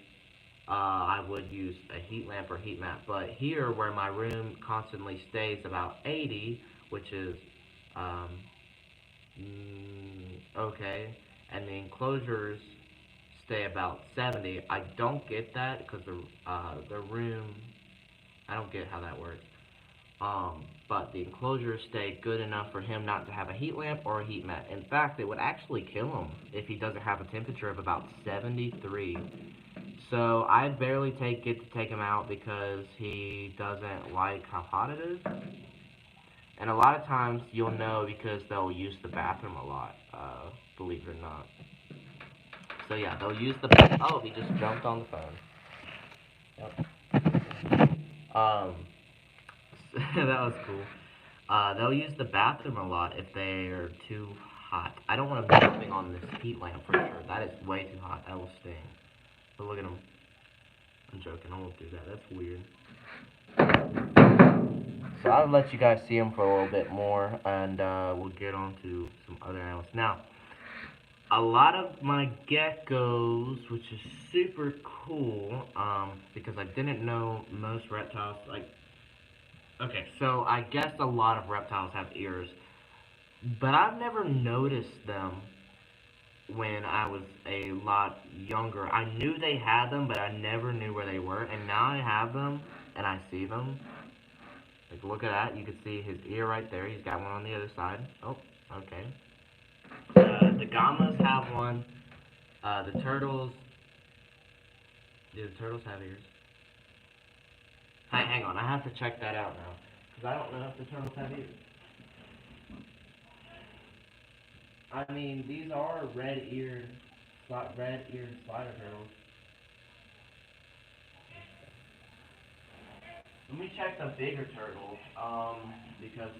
I would use a heat lamp or heat mat. But here, where my room constantly stays about 80, which is um, okay, and the enclosures stay about 70. I don't get that because the room. I don't get how that works. But the enclosures stay good enough for him not to have a heat lamp or a heat mat. In fact, it would actually kill him if he doesn't have a temperature of about 73. So I barely get to take him out because he doesn't like how hot it is. And a lot of times you'll know because they'll use the bathroom a lot, believe it or not. So yeah, they'll use the oh, he just jumped on the phone. Yep. That was cool. They'll use the bathroom a lot if they are too hot. I don't want to be jumping on this heat lamp for sure. That is way too hot. That will sting. But look at him. I'm joking. I won't do that. That's weird. So I'll let you guys see him for a little bit more, and we'll get on to some other animals. Now, a lot of my geckos, which is super cool, because I didn't know most reptiles, like, okay, so I guess a lot of reptiles have ears, but I've never noticed them when I was a lot younger. I knew they had them, but I never knew where they were, and now I have them, and I see them. Like, look at that. You can see his ear right there. He's got one on the other side. Oh, okay. The gammas have one. The turtles. Do the turtles have ears? Hang on. I have to check that out now. Because I don't know if the turtles have ears. I mean, these are red-eared spider turtles. Let me check the bigger turtle, because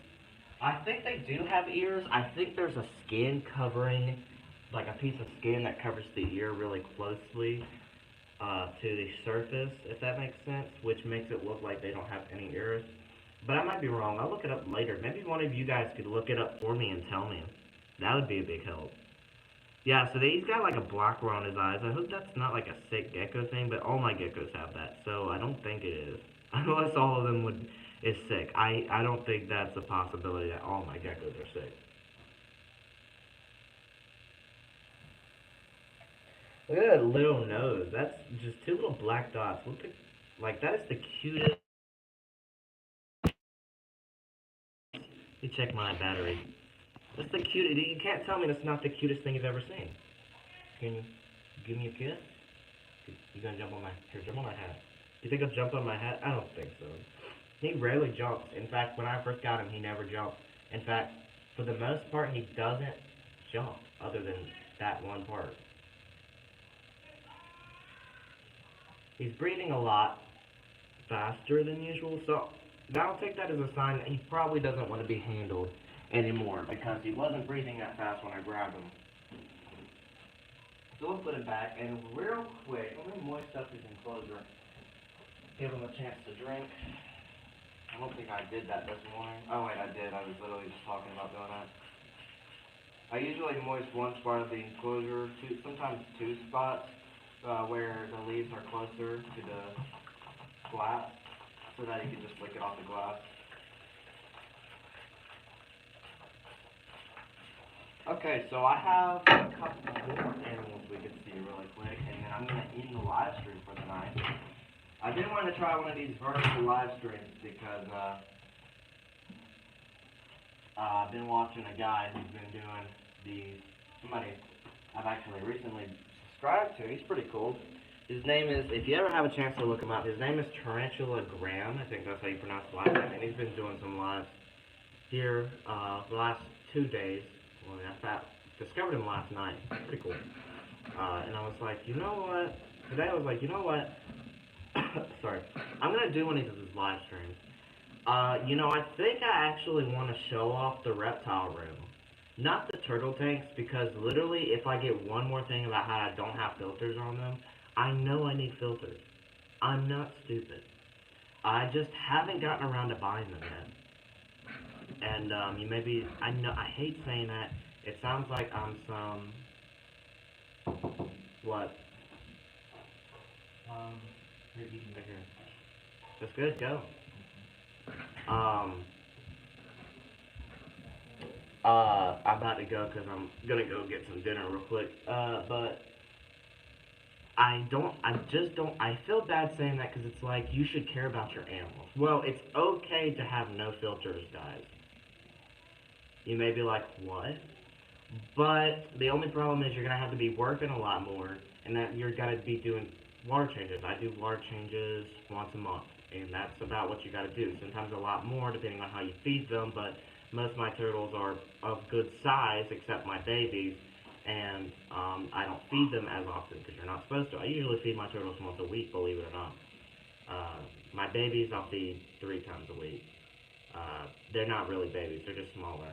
I think they do have ears. I think there's a skin covering, like a piece of skin that covers the ear really closely to the surface, if that makes sense, which makes it look like they don't have any ears. But I might be wrong. I'll look it up later. Maybe one of you guys could look it up for me and tell me. That would be a big help. Yeah, so he's got like a blocker on his eyes. I hope that's not like a sick gecko thing, but all my geckos have that, so I don't think it is. Unless all of them is sick. I don't think that's a possibility that all my geckos are sick. Look at that little nose. That's just two little black dots. Look at, like, that is the cutest. Let me check my battery. That's the cutest. You can't tell me that's not the cutest thing you've ever seen. Can you give me a kiss? You gonna jump on my, here, jump on my hat. You think I'll jump on my hat? I don't think so. He rarely jumps. In fact, when I first got him, he never jumped. In fact, for the most part, he doesn't jump, other than that one part. He's breathing a lot faster than usual, so I'll take that as a sign that he probably doesn't want to be handled anymore because he wasn't breathing that fast when I grabbed him. So we'll put him back, and real quick, let me moist up his enclosure. Give him a chance to drink. I don't think I did that this morning. Oh wait, I did. I was literally just talking about doing that. I usually moist one spot of the enclosure, sometimes two spots, where the leaves are closer to the glass, so that you can just lick it off the glass. Okay, so I have a couple more animals we could see really quick, and then I'm going to end the live stream for the night. I did want to try one of these vertical live streams because I've been watching a guy who's been doing these, somebody I've actually recently subscribed to. He's pretty cool. His name is, if you ever have a chance to look him up, his name is Tarantula Graham. I think that's how you pronounce the last name. And he's been doing some lives here the last 2 days. Well, I discovered him last night. Pretty cool. And I was like, you know what? Today I was like, you know what? Sorry. I'm going to do one of his live streams. You know, I think I actually want to show off the reptile room. Not the turtle tanks, because literally if I get one more thing about how I don't have filters on them, I know I need filters. I'm not stupid. I just haven't gotten around to buying them yet. And you maybe, I know, I hate saying that. It sounds like I'm some, what? Maybe right here. That's good, go. I'm about to go because I'm gonna go get some dinner real quick. But I feel bad saying that because it's like, you should care about your animals. Well, it's okay to have no filters, guys. You may be like, what? But the only problem is you're going to have to be working a lot more, and that you're going to be doing water changes. I do water changes once a month, and that's about what you got to do. Sometimes a lot more, depending on how you feed them, but most of my turtles are of good size, except my babies, and I don't feed them as often because you're not supposed to. I usually feed my turtles once a week, believe it or not. My babies I'll feed 3 times a week. They're not really babies, they're just smaller.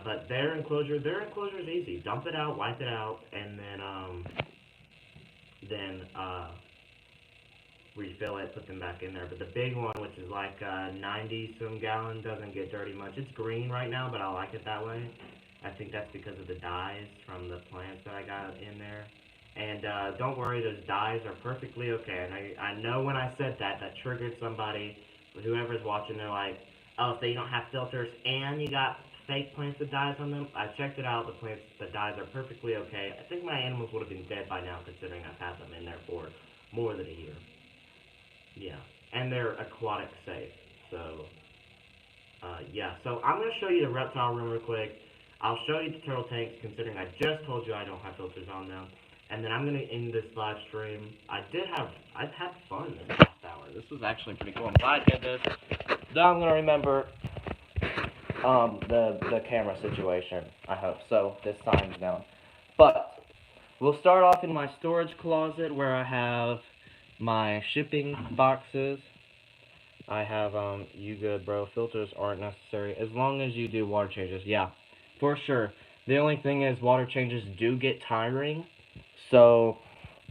But their enclosure is easy. Dump it out, wipe it out, and then refill it, put them back in there. But the big one, which is like 90 some gallon, doesn't get dirty much. It's green right now, but I like it that way. I think that's because of the dyes from the plants that I got in there. And don't worry, those dyes are perfectly okay. And I know when I said that, that triggered somebody, whoever's watching, they're like, oh, so you don't have filters and you got fake plants with dyes on them? I checked it out, the dyes are perfectly okay. I think my animals would have been dead by now, considering I've had them in there for more than a year. Yeah, and they're aquatic safe, so, yeah. So I'm going to show you the reptile room real quick. I'll show you the turtle tanks, considering I just told you I don't have filters on them. And then I'm going to end this live stream. I've had fun this last hour. This was actually pretty cool. I'm glad I did this. Now I'm going to remember the camera situation, I hope. So this sign's down. But we'll start off in my storage closet where I have my shipping boxes. I have, you good, bro. Filters aren't necessary as long as you do water changes. Yeah, for sure. The only thing is water changes do get tiring. So,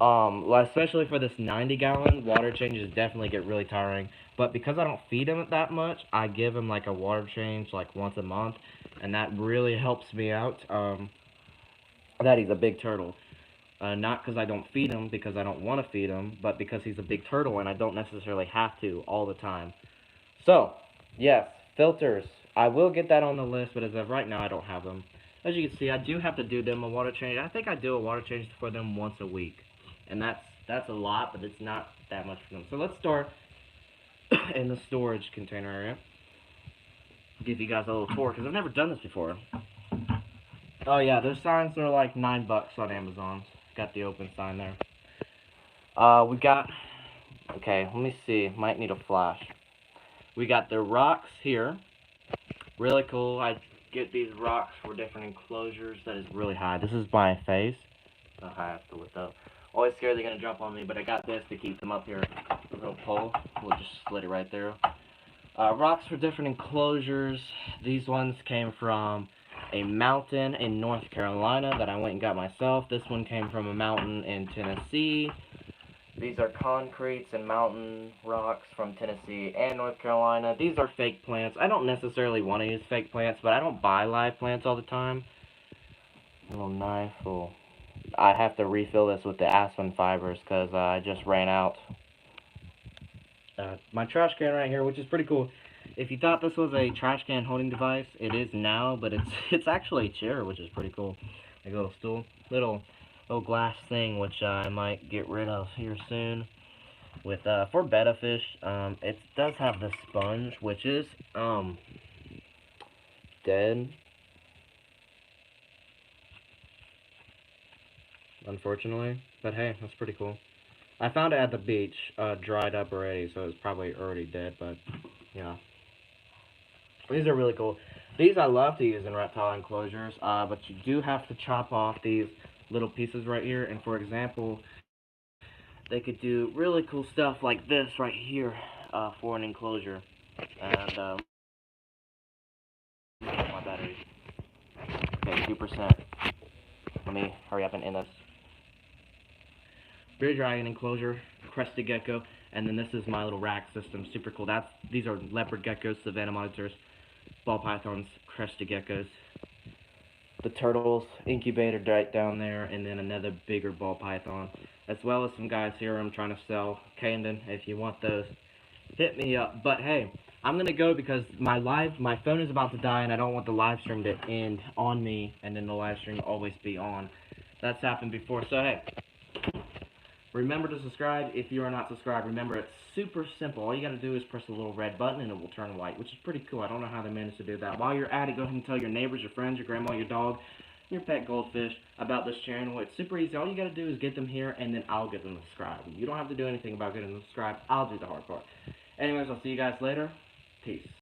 especially for this 90-gallon, water changes definitely get really tiring. But because I don't feed him that much, I give him like a water change like once a month, and that really helps me out. That he's a big turtle. Not because I don't feed him, because I don't want to feed him, but because he's a big turtle and I don't necessarily have to all the time. So, yes, filters. I will get that on the list, but as of right now, I don't have them. As you can see, I do have to do them a water change. I think I do a water change for them once a week. And that's a lot, but it's not that much for them. So let's start in the storage container area. Give you guys a little tour, because I've never done this before. Oh yeah, those signs are like $9 on Amazon. Got the open sign there. We got, okay, let me see. Might need a flash. We got the rocks here. Really cool. I get these rocks for different enclosures. That is really high. This is my face. So high, I have to lift up. Always scared they're gonna jump on me, but I got this to keep them up here. A little pole. We'll just split it right there. Rocks for different enclosures. These ones came from a mountain in North Carolina that I went and got myself. This one came from a mountain in Tennessee. These are concretes and mountain rocks from Tennessee and North Carolina. These are fake plants. I don't necessarily want to use fake plants, but I don't buy live plants all the time. Little knife. Oh, I have to refill this with the aspen fibers because I just ran out. My trash can right here, which is pretty cool. If you thought this was a trash can holding device, it is now, but it's actually a chair, which is pretty cool. Like a little stool, little glass thing, which I might get rid of here soon. With for betta fish, it does have the sponge, which is dead, unfortunately. But hey, that's pretty cool. I found it at the beach, dried up already, so it's probably already dead. But yeah, these are really cool. These I love to use in reptile enclosures, but you do have to chop off these little pieces right here. And for example, they could do really cool stuff like this right here for an enclosure. And my battery. Okay, 2%. Let me hurry up and end this. Beer dragon enclosure, crested gecko, and then this is my little rack system. Super cool. These are leopard geckos, savanna monitors, ball pythons, crested geckos. The turtles incubator right down there, and then another bigger ball python, as well as some guys here I'm trying to sell. Camden, if you want those, hit me up. But hey, I'm gonna go because my phone is about to die, and I don't want the live stream to end on me, and then the live stream always be on. That's happened before. So hey, remember to subscribe if you are not subscribed. Remember, it's super simple. All you gotta do is press the little red button and it will turn white, which is pretty cool. I don't know how they managed to do that. While you're at it, go ahead and tell your neighbors, your friends, your grandma, your dog, your pet goldfish about this channel. It's super easy. All you gotta do is get them here, and then I'll get them to subscribe. You don't have to do anything about getting them to subscribe. I'll do the hard part. Anyways, I'll see you guys later. Peace.